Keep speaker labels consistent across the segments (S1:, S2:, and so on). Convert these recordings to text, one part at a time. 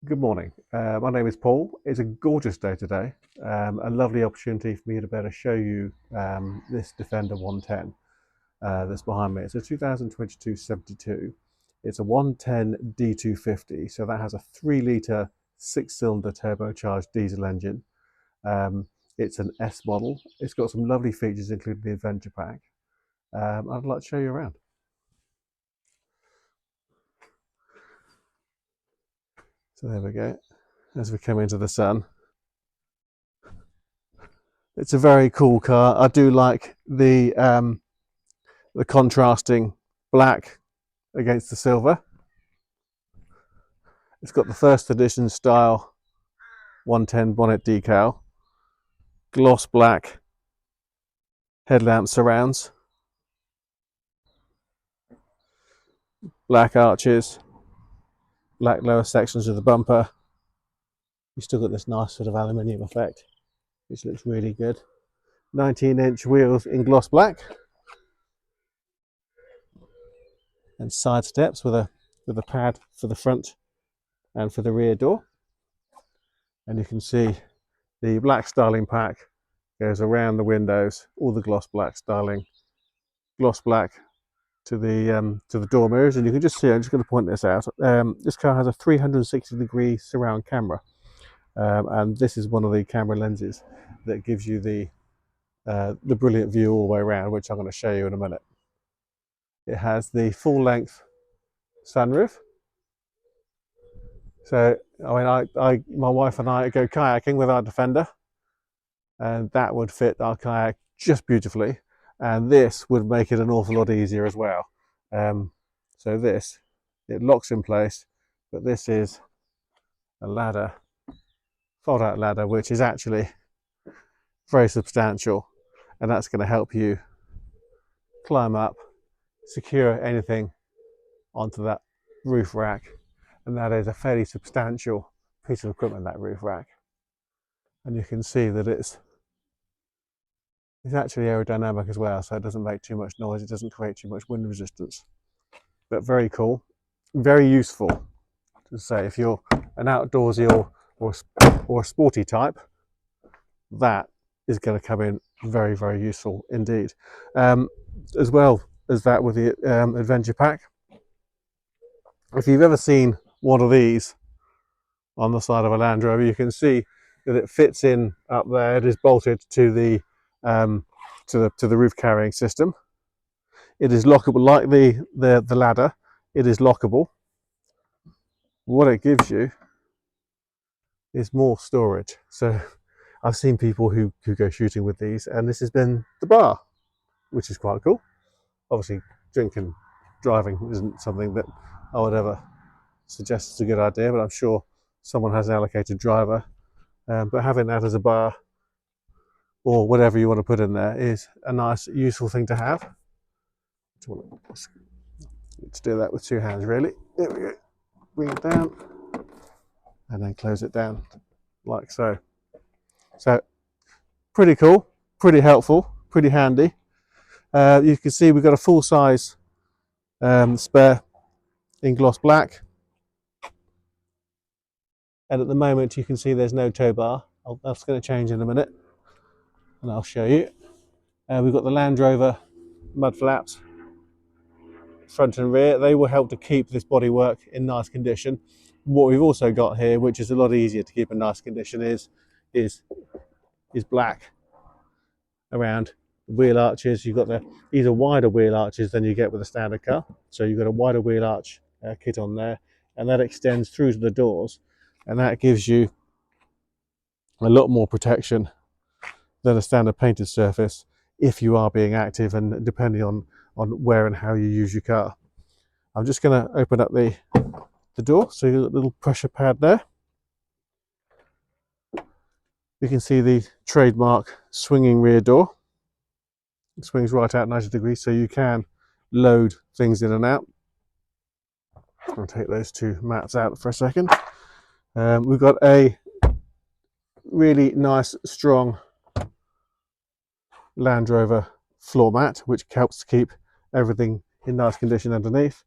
S1: Good morning. My name is Paul. It's a gorgeous day today. A lovely opportunity for me to better show you this Defender 110 that's behind me. It's a 2022 72. It's a 110 D250, so that has a 3-litre 6-cylinder turbocharged diesel engine. It's an S model. It's got some lovely features, including the Adventure Pack. I'd like to show you around. So there we go. As we come into the sun. It's a very cool car. I do like the contrasting black against the silver. It's got the first edition style 110 bonnet decal, gloss black headlamp surrounds, black arches, black lower sections of the bumper. You've still got this nice sort of aluminium effect, which looks really good. 19-inch wheels in gloss black, and side steps with a pad for the front and for the rear door. And you can see the black styling pack goes around the windows, all the gloss black styling, gloss black to the door mirrors. And you can just see, I'm just going to point this out, this car has a 360-degree surround camera, and this is one of the camera lenses that gives you the brilliant view all the way around, which I'm going to show you in a minute. It has the full length sunroof. So I mean, my wife and I go kayaking with our Defender, and that would fit our kayak just beautifully, and this would make it an awful lot easier as well. So this, it locks in place, but this is a ladder, fold out ladder, which is actually very substantial, and that's going to help you climb up, secure anything onto that roof rack, and that is a fairly substantial piece of equipment, that roof rack. And you can see that it's actually aerodynamic as well, so it doesn't make too much noise, it doesn't create too much wind resistance. But very cool, very useful. To say, if you're an outdoorsy or a sporty type, that is going to come in very, very useful indeed. As well as that, with the Adventure Pack, if you've ever seen one of these on the side of a Landrover, you can see that it fits in up there. It is bolted to the roof carrying system. It is lockable like the ladder. It is lockable. What it gives you is more storage. So I've seen people who go shooting with these, and this has been the bar, which is quite cool. Obviously, drinking, driving isn't something that I would ever suggest is a good idea, but I'm sure someone has an allocated driver. But having that as a bar, or whatever you want to put in there, is a nice, useful thing to have. Let's do that with two hands, really. There we go. Bring it down, and then close it down, like so. So, pretty cool, pretty helpful, pretty handy. You can see we've got a full-size spare in gloss black, and at the moment you can see there's no tow bar. That's going to change in a minute, and I'll show you. We've got the Landrover mud flaps, front and rear. They will help to keep this bodywork in nice condition. What we've also got here, which is a lot easier to keep in nice condition, is black around the wheel arches. You've got these are wider wheel arches than you get with a standard car. So you've got a wider wheel arch kit on there, and that extends through to the doors, and that gives you a lot more protection than a standard painted surface if you are being active and depending on where and how you use your car. I'm just going to open up the door, so you've got a little pressure pad there. You can see the trademark swinging rear door. It swings right out 90 degrees, so you can load things in and out. I'll take those two mats out for a second. We've got a really nice, strong Landrover floor mat, which helps to keep everything in nice condition underneath.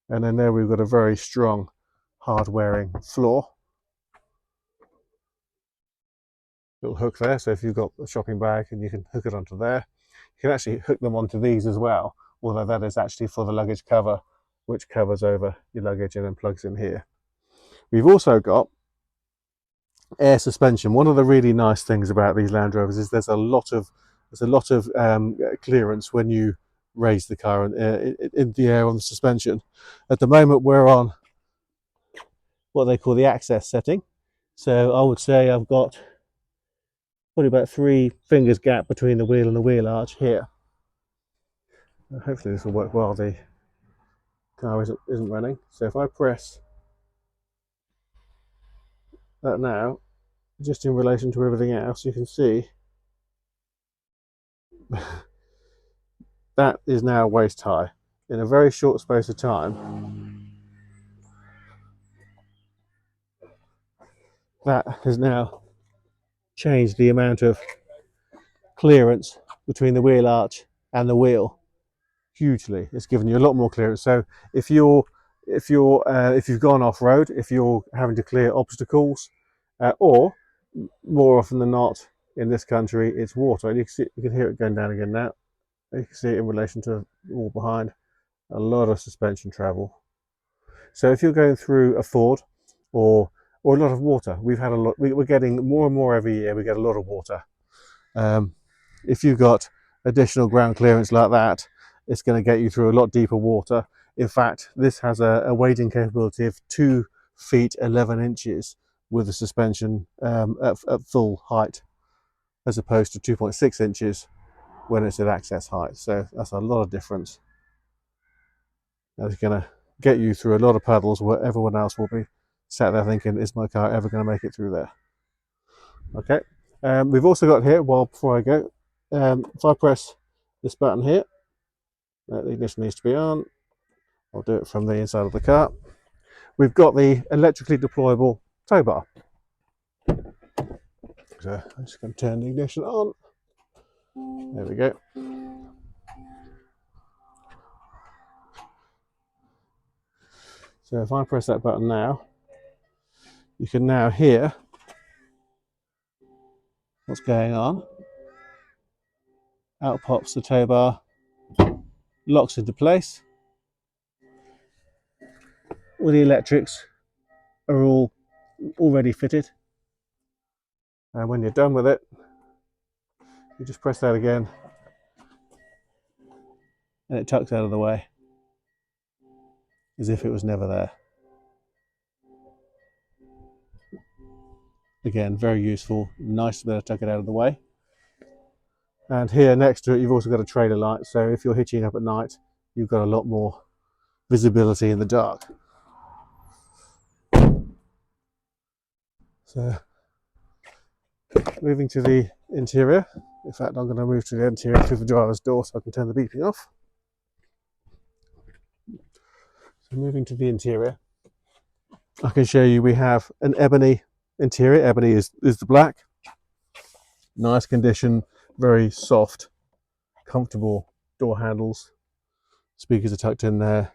S1: And then there we've got a very strong, hard-wearing floor. little hook there, so if you've got a shopping bag and you can hook it onto there. You can actually hook them onto these as well, although that is actually for the luggage cover, which covers over your luggage and then plugs in here. We've also got air suspension. One of the really nice things about these Land Rovers is there's a lot of clearance when you raise the car in the air on the suspension. At the moment we're on what they call the access setting, so I would say I've got probably about 3 fingers gap between the wheel and the wheel arch here. Hopefully this will work while the car isn't running. So if I press that now, just in relation to everything else, you can see that is now waist high. In a very short space of time, that has now changed the amount of clearance between the wheel arch and the wheel hugely. It's given you a lot more clearance. So if you've gone off road, if you're having to clear obstacles, or more often than not in this country, it's water. And you can hear it going down again now. You can see it in relation to the wall behind. A lot of suspension travel. So if you're going through a ford or a lot of water, we're getting more and more every year. We get a lot of water. If you've got additional ground clearance like that, it's going to get you through a lot deeper water. In fact, this has a wading capability of 2 feet 11 inches with the suspension at full height, as opposed to 2.6 inches when it's at access height. So that's a lot of difference. That's going to get you through a lot of puddles where everyone else will be sat there thinking, is my car ever going to make it through there? Okay. We've also got here, before I go, if I press this button here, the ignition needs to be on. I'll do it from the inside of the car. We've got the electrically deployable tow bar. So I'm just going to turn the ignition on. There we go. So if I press that button now, you can now hear what's going on. Out pops the tow bar, locks into place. All the electrics are all already fitted. And when you're done with it, you just press that again and it tucks out of the way as if it was never there. Again, very useful, nice to be able to tuck it out of the way. And here next to it, you've also got a trailer light, so if you're hitching up at night, you've got a lot more visibility in the dark. So, moving to the interior. In fact, I'm going to move to the interior through the driver's door so I can turn the beeping off. So moving to the interior, I can show you we have an ebony interior. Ebony is the black. Nice condition, very soft, comfortable door handles. Speakers are tucked in there.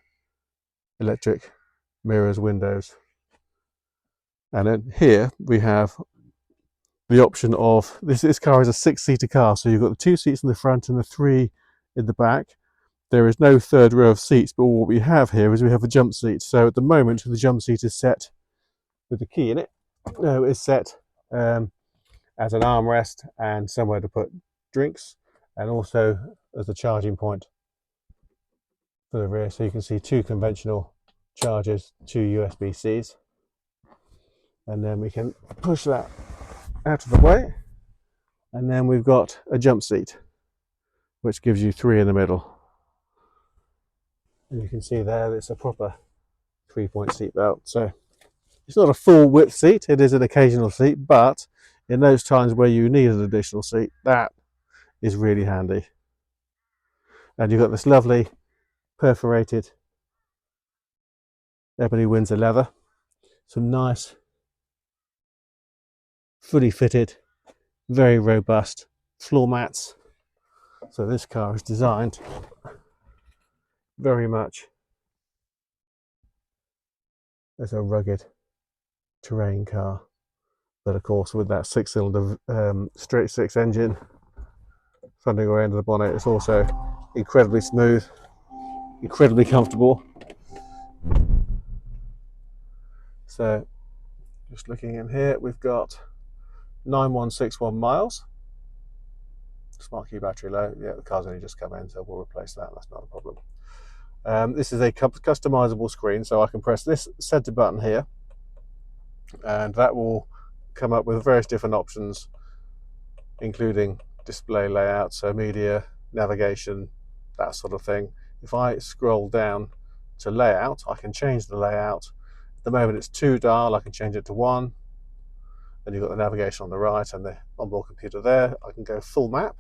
S1: Electric mirrors, windows. And then here we have the option of, this car is a 6-seater car, so you've got the 2 seats in the front and the 3 in the back. There is no third row of seats, but what we have here is we have a jump seat. So at the moment, the jump seat is set with the key in it. It's set as an armrest and somewhere to put drinks, and also as a charging point for the rear. So you can see 2 conventional chargers, 2 USB-Cs. And then we can push that out of the way. And then we've got a jump seat, which gives you 3 in the middle. And you can see there it's a proper 3-point seat belt. So it's not a full width seat, it is an occasional seat, but in those times where you need an additional seat, that is really handy. And you've got this lovely perforated ebony Windsor leather, some nice fully fitted, very robust floor mats. So this car is designed very much as a rugged terrain car, But of course, with that 6-cylinder straight six engine funding around the bonnet, it's also incredibly smooth, incredibly comfortable. So just looking in here, we've got 9161 miles. Smart key battery low. Yeah, the car's only just come in, so we'll replace that. That's not a problem. This is a customizable screen, so I can press this center button here, and that will come up with various different options, including display layout, so media, navigation, that sort of thing. If I scroll down to layout, I can change the layout. At the moment it's 2 dial, I can change it to 1. Then you've got the navigation on the right and the onboard computer there. I can go full map.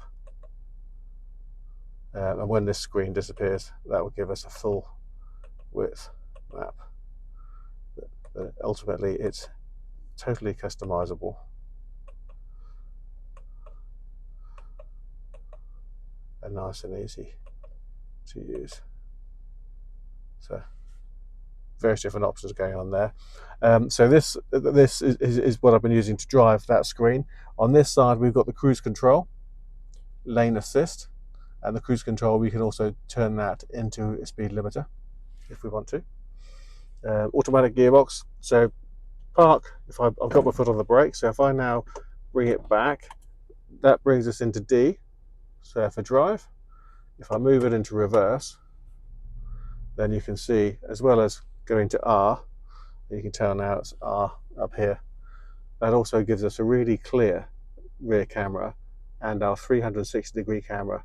S1: And when this screen disappears, that will give us a full width map. But ultimately, it's totally customizable. And nice and easy to use. So various different options going on there. So this is what I've been using to drive that screen. On this side, we've got the cruise control, lane assist, and the cruise control, we can also turn that into a speed limiter if we want to. Automatic gearbox, so park, if I've got my foot on the brake, so if I now bring it back, that brings us into D, so for drive. If I move it into reverse, then you can see, as well as going to R, you can tell now it's R up here. That also gives us a really clear rear camera and our 360-degree camera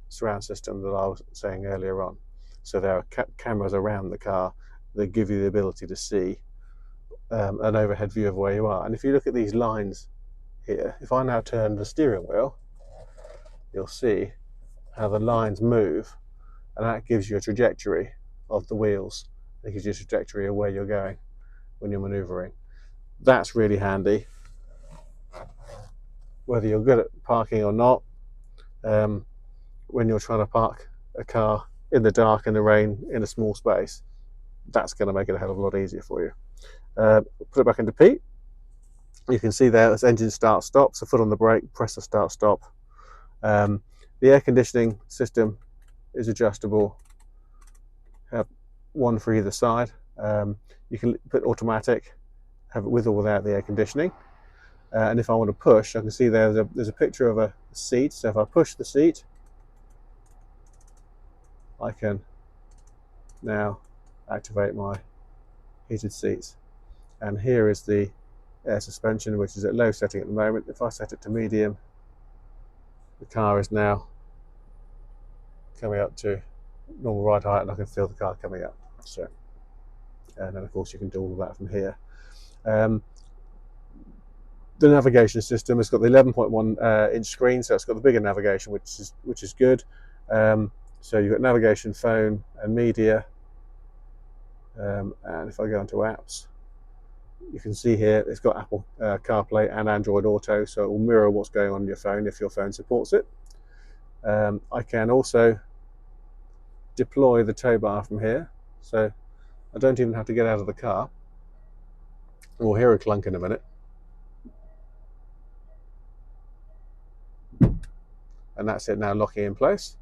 S1: surround system that I was saying earlier on. So there are cameras around the car that give you the ability to see an overhead view of where you are. And if you look at these lines here, if I now turn the steering wheel, you'll see how the lines move, and that gives you a trajectory of the wheels. It gives you a trajectory of where you're going when you're maneuvering. That's really handy, whether you're good at parking or not. When you're trying to park a car in the dark, in the rain, in a small space, that's going to make it a hell of a lot easier for you. Put it back into P. You can see there, it's engine start stop, so foot on the brake, press the start stop. The air conditioning system is adjustable, have one for either side. You can put automatic, have it with or without the air conditioning. And if I want to push, I can see there's a picture of a seat, so if I push the seat, I can now activate my heated seats. And here is the air suspension, which is at low setting at the moment. If I set it to medium, the car is now coming up to normal ride height, and I can feel the car coming up. So, and then of course you can do all of that from here. The navigation system has got the 11.1 inch screen, so it's got the bigger navigation, which is good. So you've got navigation, phone, and media. And if I go into apps, you can see here it's got Apple CarPlay and Android Auto, so it will mirror what's going on your phone if your phone supports it. I can also deploy the tow bar from here, so I don't even have to get out of the car. We'll hear a clunk in a minute. And that's it now locking in place.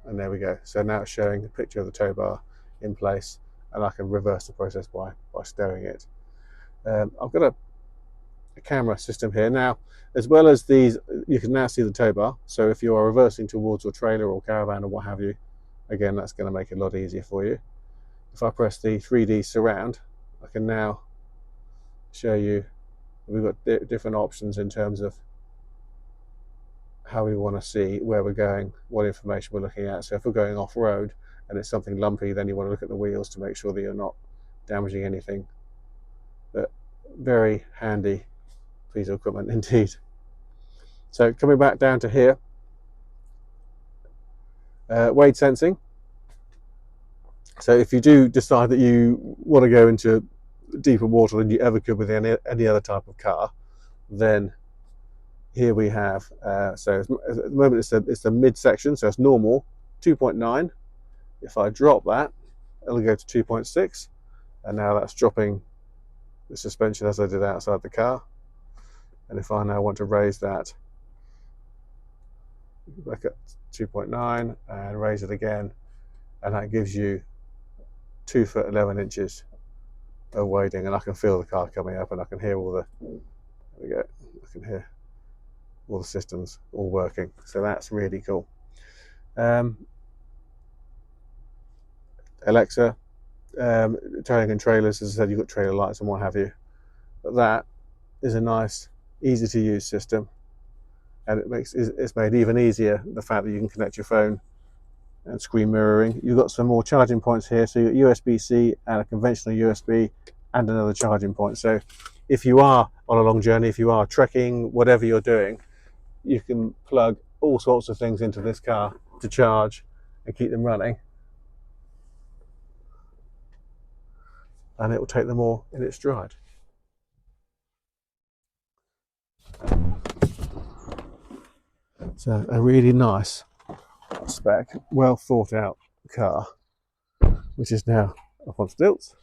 S1: And there we go. So now it's showing a picture of the tow bar in place, and I can reverse the process by stowing it. I've got a camera system here. Now, as well as these, you can now see the tow bar. So if you are reversing towards your trailer or caravan or what have you, again, that's going to make it a lot easier for you. If I press the 3D surround, I can now show you, we've got different options in terms of how we want to see where we're going, what information we're looking at. So if we're going off-road and it's something lumpy, then you want to look at the wheels to make sure that you're not damaging anything. But very handy piece of equipment indeed. So coming back down to here, wade sensing. So if you do decide that you want to go into deeper water than you ever could with any other type of car, then here we have, so at the moment it's the mid section, so it's normal, 2.9. If I drop that, it'll go to 2.6, and now that's dropping the suspension as I did outside the car. And if I now want to raise that back at 2.9 and raise it again, and that gives you 2 foot 11 inches of wading, and I can feel the car coming up, and I can hear all the, there we go, I can hear all the systems all working. So that's really cool. Alexa, towing and trailers, as I said, you've got trailer lights and what have you. But that is a nice, easy to use system, and it's made even easier the fact that you can connect your phone and screen mirroring. You've got some more charging points here, so you've got USB-C and a conventional USB and another charging point. So if you are on a long journey, if you are trekking, whatever you're doing, you can plug all sorts of things into this car to charge and keep them running, and it will take them all in its stride. So a really nice spec, well thought out car, which is now up on stilts.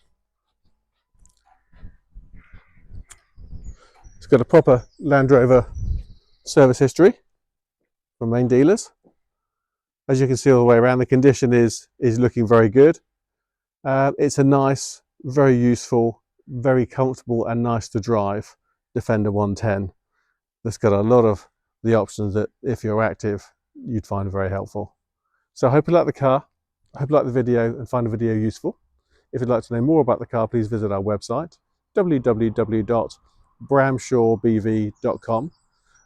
S1: It's got a proper Landrover service history from main dealers. As you can see all the way around, the condition is looking very good. It's a nice, very useful, very comfortable and nice to drive Defender 110 that's got a lot of the options that if you're active you'd find very helpful. So I hope you like the car, I hope you like the video and find the video useful. If you'd like to know more about the car, please visit our website www.bramshawebv.com.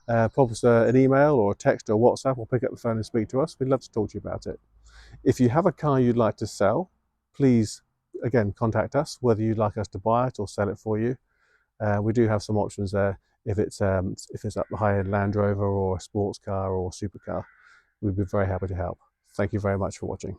S1: Pop us an email or a text or WhatsApp, or pick up the phone and speak to us. We'd love to talk to you about it. If you have a car you'd like to sell, please again contact us, whether you'd like us to buy it or sell it for you. We do have some options there. If it's up the high-end Land Rover or a sports car or a supercar, we'd be very happy to help. Thank you very much for watching.